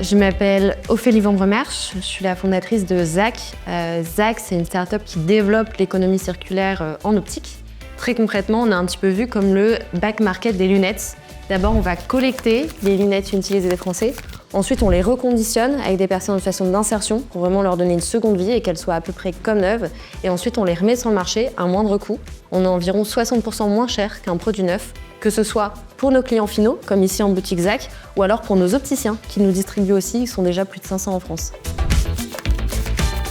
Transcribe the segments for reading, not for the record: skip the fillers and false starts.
Je m'appelle Ophélie Vambremersch, je suis la fondatrice de ZAC. ZAC, c'est une start-up qui développe l'économie circulaire en optique. Très concrètement, on a un petit peu vu comme le back market des lunettes. D'abord, on va collecter les lunettes utilisées des Français. Ensuite, on les reconditionne avec des personnes en situation d'insertion pour vraiment leur donner une seconde vie et qu'elles soient à peu près comme neuves. Et ensuite, on les remet sur le marché à moindre coût. On est environ 60% moins cher qu'un produit neuf, que ce soit pour nos clients finaux, comme ici en boutique ZAC, ou alors pour nos opticiens qui nous distribuent aussi, ils sont déjà plus de 500 en France.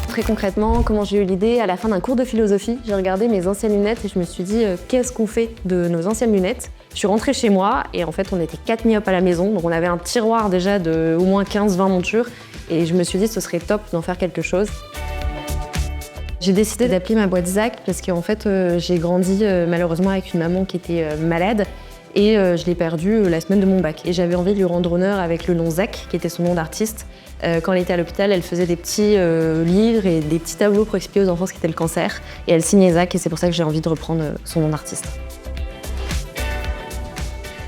Très concrètement, comment j'ai eu l'idée? À la fin d'un cours de philosophie, j'ai regardé mes anciennes lunettes et je me suis dit qu'est-ce qu'on fait de nos anciennes lunettes? Je suis rentrée chez moi et en fait on était 4 myopes à la maison, donc on avait un tiroir déjà de au moins 15-20 montures et je me suis dit ce serait top d'en faire quelque chose. J'ai décidé d'appeler ma boîte ZAC parce qu'en fait j'ai grandi malheureusement avec une maman qui était malade et je l'ai perdue la semaine de mon bac. Et j'avais envie de lui rendre honneur avec le nom ZAC, qui était son nom d'artiste. Quand elle était à l'hôpital, elle faisait des petits livres et des petits tableaux pour expliquer aux enfants ce qu'était le cancer. Et elle signait ZAC et c'est pour ça que j'ai envie de reprendre son nom d'artiste.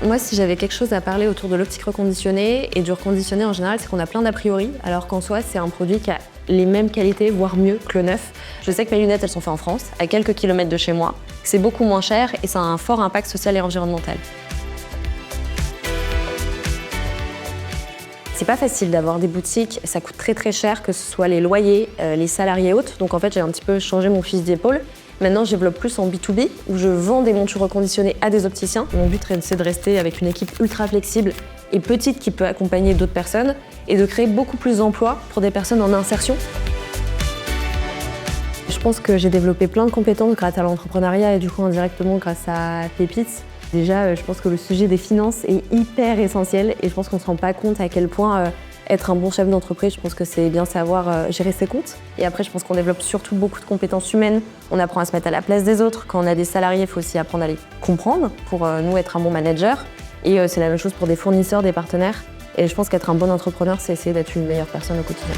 Moi, si j'avais quelque chose à parler autour de l'optique reconditionnée et du reconditionné en général, c'est qu'on a plein d'a priori, alors qu'en soi, c'est un produit qui a les mêmes qualités, voire mieux que le neuf. Je sais que mes lunettes, elles sont faites en France, à quelques kilomètres de chez moi, que c'est beaucoup moins cher et ça a un fort impact social et environnemental. C'est pas facile d'avoir des boutiques, ça coûte très cher, que ce soit les loyers, les salariés autres. Donc en fait, j'ai un petit peu changé mon fusil d'épaule. Maintenant, je développe plus en B2B, où je vends des montures reconditionnées à des opticiens. Mon but, c'est de rester avec une équipe ultra flexible et petite qui peut accompagner d'autres personnes et de créer beaucoup plus d'emplois pour des personnes en insertion. Je pense que j'ai développé plein de compétences grâce à l'entrepreneuriat et du coup indirectement grâce à Pépites. Déjà, je pense que le sujet des finances est hyper essentiel et je pense qu'on ne se rend pas compte à quel point être un bon chef d'entreprise, je pense que c'est bien savoir gérer ses comptes. Et après, je pense qu'on développe surtout beaucoup de compétences humaines. On apprend à se mettre à la place des autres. Quand on a des salariés, il faut aussi apprendre à les comprendre pour nous être un bon manager. Et c'est la même chose pour des fournisseurs, des partenaires. Et je pense qu'être un bon entrepreneur, c'est essayer d'être une meilleure personne au quotidien.